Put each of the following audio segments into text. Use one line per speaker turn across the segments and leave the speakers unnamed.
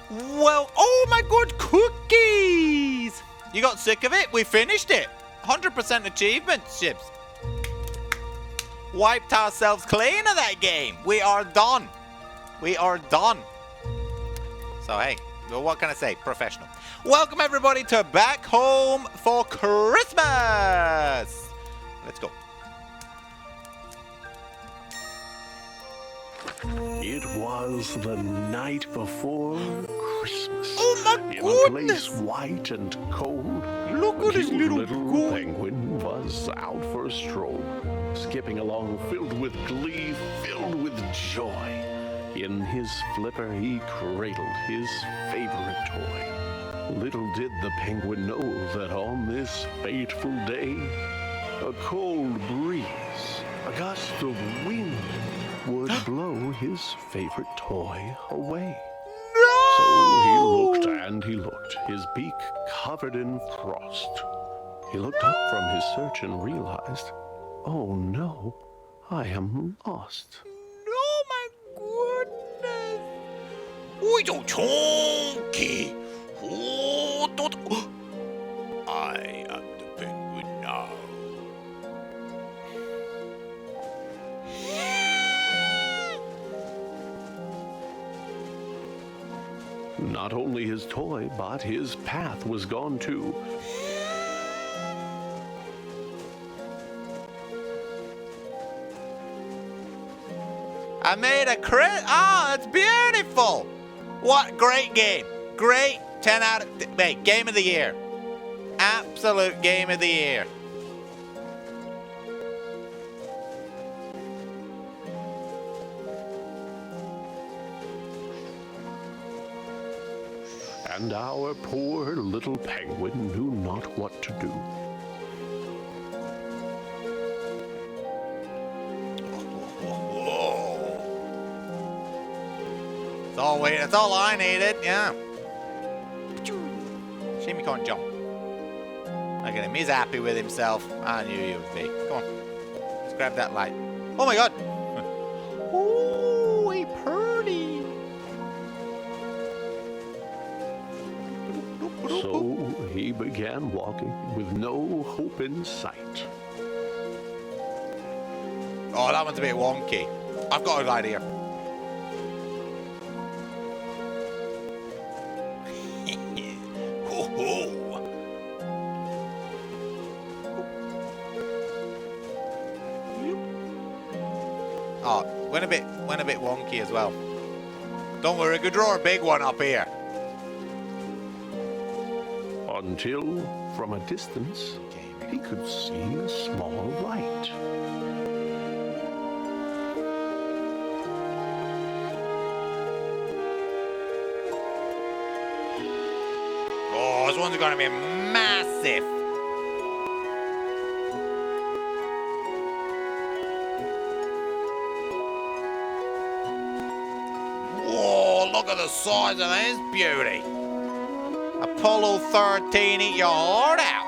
Well, oh my good cookies! You got sick of it? We finished it. 100% achievement, Chips. Wiped ourselves clean of that game. We are done. We are done. So, hey, well, what can I say? Professional. Welcome, everybody, to Back Home for Christmas. Let's go.
It was the night before Christmas.
Oh my
in
goodness!
a place white and cold.
Look at this little
penguin was out for a stroll, skipping along, filled with glee, filled with joy. In his flipper he cradled his favorite toy. Little did the penguin know that on this fateful day, a cold breeze, a gust of wind, would blow his favorite toy away.
No!
So he looked and he looked, his beak covered in frost. He looked up from his search and realized, oh no, I am lost.
Oh my goodness! Oi, don't chunky! Oh, don't. I am the penguin now.
Not only his toy, but his path was gone too.
I made a crit. Oh, it's beautiful. What great game. Great 10 out of... Wait, game of the year. Absolute game of the year.
And our poor little penguin knew not what to do.
That's all I needed, yeah. Shame he can't jump. Look at him, he's happy with himself. I knew you would be. Come on, let's grab that light. Oh my god! Oh, he purdy.
So he began walking with no hope in sight.
Oh, that one's a bit wonky. I've got an idea. Oh, went a bit wonky as well. Don't worry, I could draw a big one up here.
Until, from a distance, he could see a small light.
Oh, this one's gonna be massive. Whoa, look at the size of this beauty. Apollo 13, eat your heart out.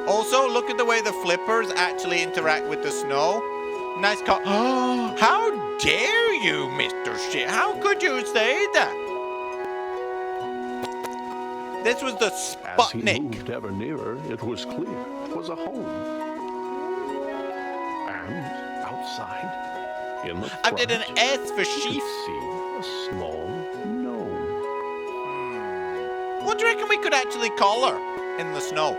Also, look at the way the flippers actually interact with the snow. Nice car. How dare you, Mr. Shit? How could you say that? This was the Sputnik.
As he moved ever nearer, it was clear it was a home. And outside, in the front,
I did an S for
you
sheep.
could see a small gnome.
What do you reckon we could actually color in the snow?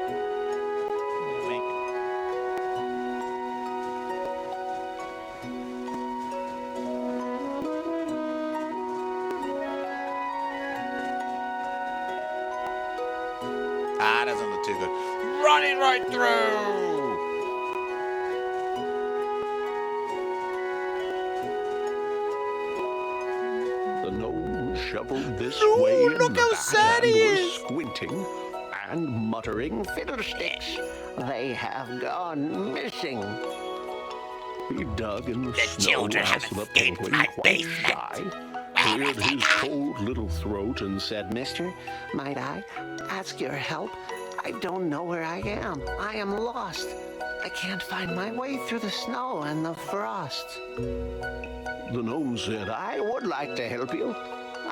Ah, doesn't look too good. Running right through!
The gnome shoveled this
No,
way and
look how
that
sad
and
he
was
is.
squinting and muttering, "Fiddlesticks! They have gone missing." He dug in the snow
children
as
have
the
escaped
penguin,
my
quite
basement.
shy, cleared his cold little throat and said,
Mister, might I ask your help? I don't know where I am. I am lost. I can't find my way through the snow and the frost.
The gnome said,
I would like to help you.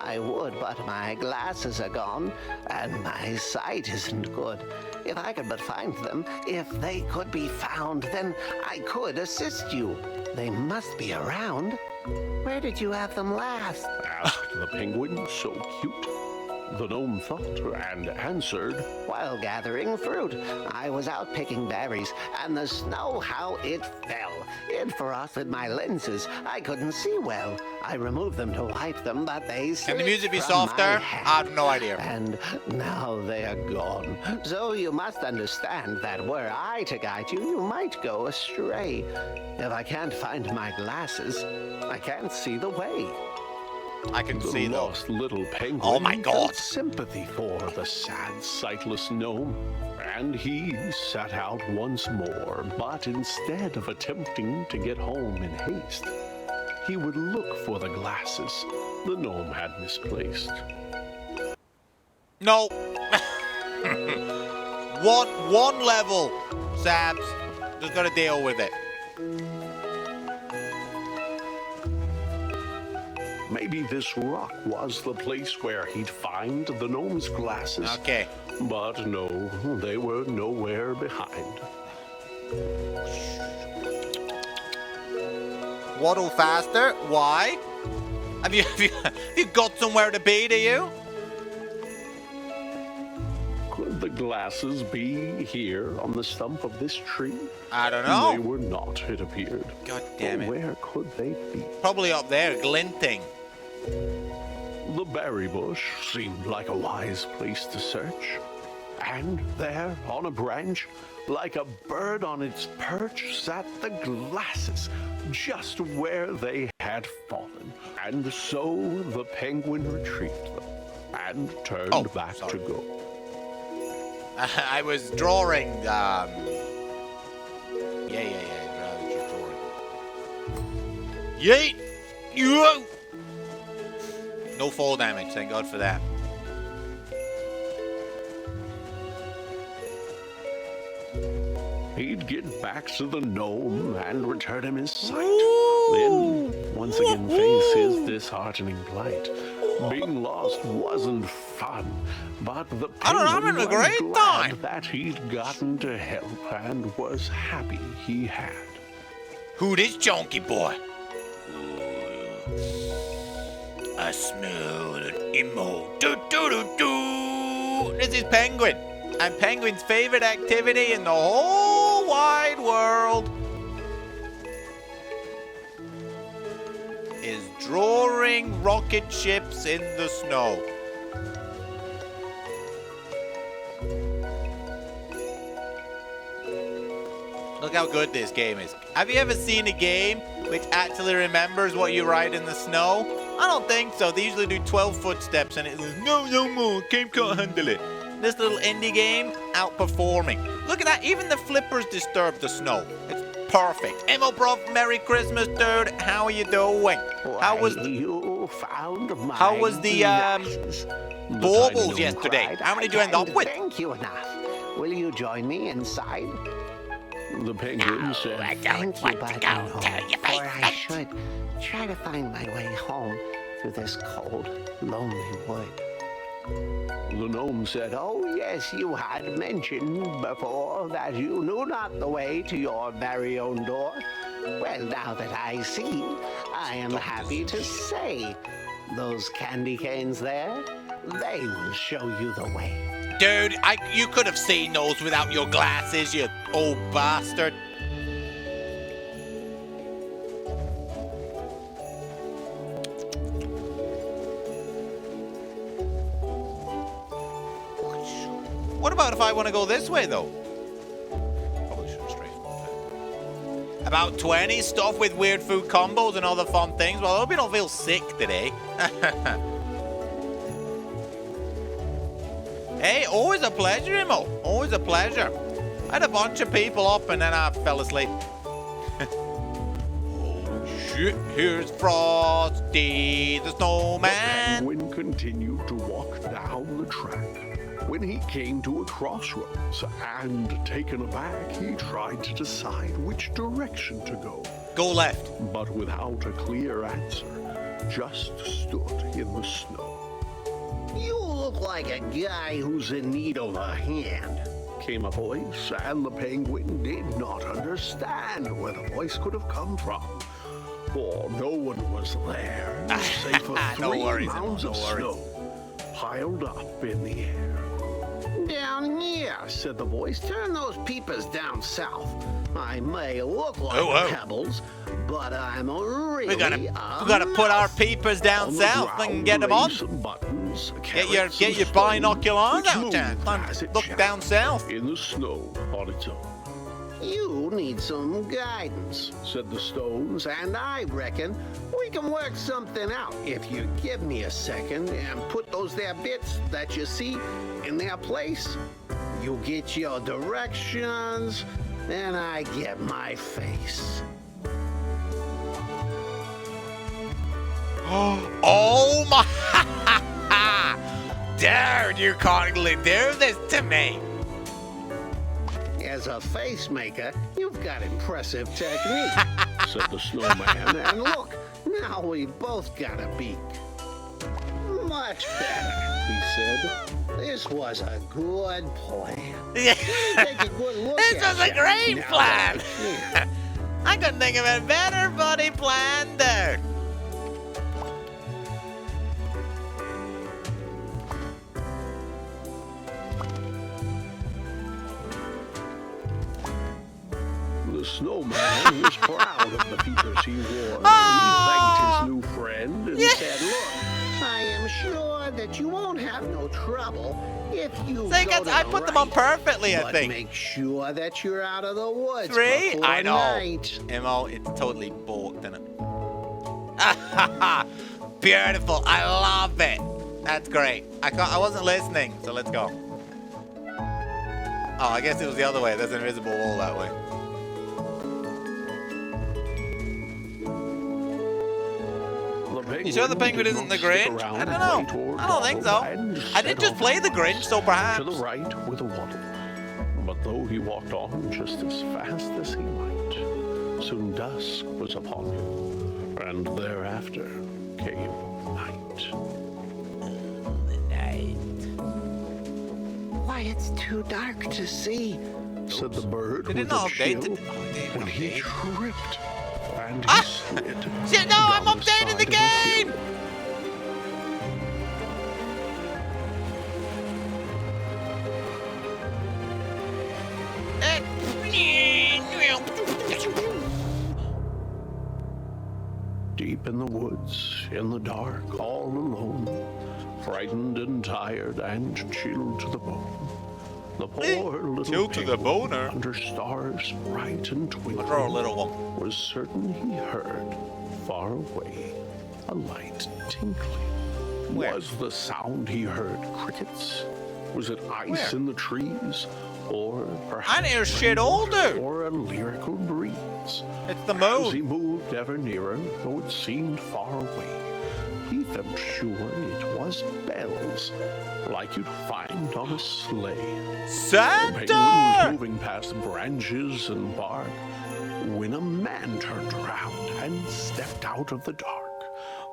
I would, but my glasses are gone, and my sight isn't good. If I could but find them, if they could be found, then I could assist you. They must be around. Where did you have them last?
asked the penguin, so cute. The gnome thought and answered,
While gathering fruit. I was out picking berries, and the snow, how it fell. It frosted my lenses. I couldn't see well. I removed them to wipe them, but they slipped
Can the music be
from
softer?
my
I
hand.
have no idea.
And now they are gone. So you must understand that were I to guide you, you might go astray. If I can't find my glasses, I can't see the way.
I can see
the
though.
lost little penguin
Oh my God.
felt sympathy for the sad, sightless gnome, and he set out once more, but instead of attempting to get home in haste, he would look for the glasses the gnome had misplaced.
No. one level, Sabs. Just gotta deal with it.
Maybe this rock was the place where he'd find the gnome's glasses.
Okay.
But no, they were nowhere behind.
Waddle faster. Why? Have you got somewhere to be, do you?
Could the glasses be here on the stump of this tree?
I don't know.
They were not, it appeared.
God damn it.
Where could they be?
Probably up there, glinting.
The berry bush seemed like a wise place to search. And there, on a branch, like a bird on its perch, sat the glasses, just where they had fallen. And so the penguin retrieved them and turned back to go.
I was drawing. Yeah. Drawing. Yeet! You! No fall damage. Thank God for that.
He'd get back to the gnome and return him his sight.
Ooh.
Then, once again, face his disheartening plight. Being lost wasn't fun, but the
I don't know, I'm
penguin
having a
was
great
glad
time.
that he'd gotten to help and was happy he had.
Who this chunky boy? I smell an emo. Do do do do. This is Penguin, and Penguin's favorite activity in the whole wide world is drawing rocket ships in the snow. Look how good this game is. Have you ever seen a game which actually remembers what you write in the snow? I don't think so. They usually do 12 footsteps and it goes, no more, game can't handle it. This little indie game, outperforming. Look at that, even the flippers disturb the snow. It's perfect. Immoprof, Merry Christmas, dude. How are you doing? How was
you found my
how was the
glasses?
baubles yesterday?
Cried,
How many
"I
did you end up
can't
with?
Thank you enough. Will you join me inside?
The penguin said,
Thank you, but no, for I should try to find my way home through this cold, lonely wood.
The gnome said,
Oh, yes, you had mentioned before that you knew not the way to your very own door. Well, now that I see, I am happy to say those candy canes there, they will show you the way.
Dude, you could have seen those without your glasses, you old bastard. What about if I want to go this way, though? Probably should have straight. About 20 stuff with weird food combos and other fun things. Well, I hope you don't feel sick today. Hey, always a pleasure, Imo. Always a pleasure. I had a bunch of people up and then I fell asleep. Oh, shit. Here's Frosty the
The
Snowman.
penguin continued to walk down the track. when he came to a crossroads, and taken aback, he tried to decide which direction to go.
Go left.
But without a clear answer, just stood in the snow.
You look like a guy who's in need of a hand.
Came a voice, and the penguin did not understand where the voice could have come from. For no one was there, save for
No
3
worries,
mounds
no
of
worries.
snow piled up in the air.
Down here, said the voice. Turn those peepers down south. I may look like
Oh, oh.
pebbles, but I'm really
We gotta put our peepers down
On the
south
ground
and get them
lay
on.
some buttons,
Get your
carrots, and
binoculars
stones,
out,
which
Jan.
moved
Come
as it
look
chanced
down south.
in the snow on its own.
You need some guidance, said the stones, and I reckon we can work something out if you give me a second and put those there bits that you see in their place. You get your directions, then I get my face.
Oh my! Dude, you can't really do this to me.
As a face maker, you've got impressive technique,
Said the snowman.
and look, now we both got a beak. Much better, he said. This was a good plan. Take a good look
This
at
was a
ya.
great
Now
plan.
that I can.
I couldn't think of a better bloody plan, dude.
The snowman was proud of the peepers he wore.
Ah!
He thanked his new friend and
Yeah.
said, "Look,
I am sure that you won't have no trouble if you
See,
go to
I
the
put them on
right.
perfectly, I
But
think.
make sure that you're out of the woods
Three?
before
I know.
night.
Imo, it's totally balked, isn't it? Beautiful. I love it. That's great. I wasn't listening, so let's go. Oh, I guess it was the other way. There's an invisible wall that way. You sure the penguin isn't the Grinch? I don't know. I don't think so. I did just play the Grinch, so perhaps.
To the right with a waddle. But though he walked on just as fast as he might, soon dusk was upon him, and thereafter came night.
The night.
Why, it's too dark to see.
Said the bird
Did it
with
not
a
update?
chill,
Did it- oh, it didn't
when he
update.
tripped and he
Ah!
slid.
Shit, no, I'm
down
updating the
side of a hill.
game!
Deep in the woods, in the dark, all alone, frightened and tired and chilled to the bone. The poor little
Chilled to the
penguin,
boner?
under stars bright and
I'll
twinkling,
draw a little one.
was certain he heard, far away, a light tinkling.
Where?
Was the sound he heard crickets? Was it ice
Where?
in the trees? Or perhaps
I didn't hear shit all, dude.
or a lyrical breeze?
It's the
As he
moon.
moved ever nearer, though it seemed far away, he felt sure it was bells, like you'd find on a sleigh. The penguin was
Santa!
moving past branches and bark when a man turned around and stepped out of the dark.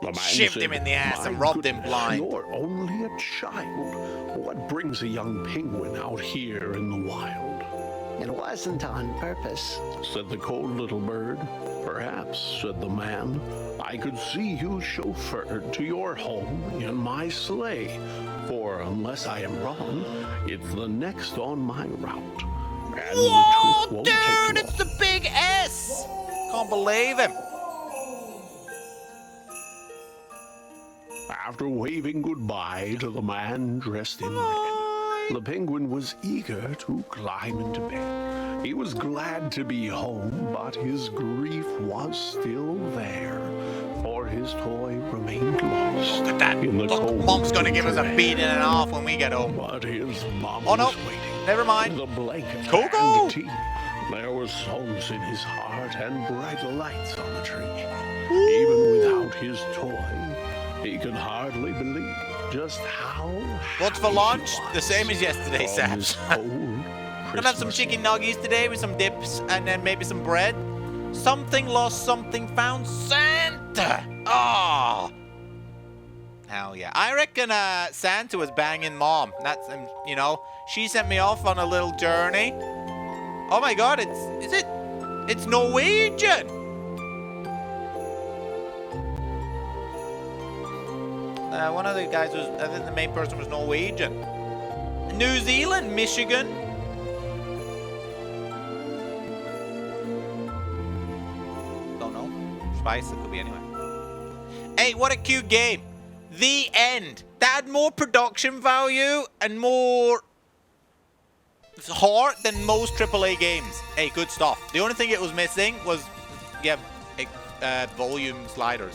The man
Shivved
said,
him in the ass and
"My
robbed him
goodness,
blind."
You're only a child. What brings a young penguin out here in the wild?"
It wasn't on purpose.
Said the cold little bird. "Perhaps," said the man, "I could see you chauffeured to your home in my sleigh. For unless I am wrong, it's the next on my route. And the
Whoa,
trip won't
dude,
take
it's
long."
the big S! Can't believe him.
After waving goodbye to the man dressed in red, the penguin was eager to climb into bed. He was glad to be home, but his grief was still there, for his toy remained lost
Look at that.
in the
Look,
cold
Mom's gonna give us a
winter
beating and a half when we get
air.
home.
But his mom
Oh, no.
was waiting.
Never mind.
The blanket
Coco!
and the tea. There were songs in his heart and bright lights on the tree. Even without his toy, he could hardly believe just how
What's for
happy
lunch?
he was
The same as yesterday,
from
Sam.
his own
Gonna have some
Christmas
chicken nuggies today with some dips and then maybe some bread. Something lost, something found. Santa! Oh! Hell yeah. I reckon Santa was banging Mom. That's, you know, she sent me off on a little journey. Oh my god, it's Norwegian! One of the guys was, I think the main person was Norwegian. New Zealand, Michigan. Don't know. Spice, it could be anywhere. Hey, what a cute game. The end. That had more production value and more heart than most AAA games. Hey, good stuff. The only thing it was missing was, yeah, volume sliders.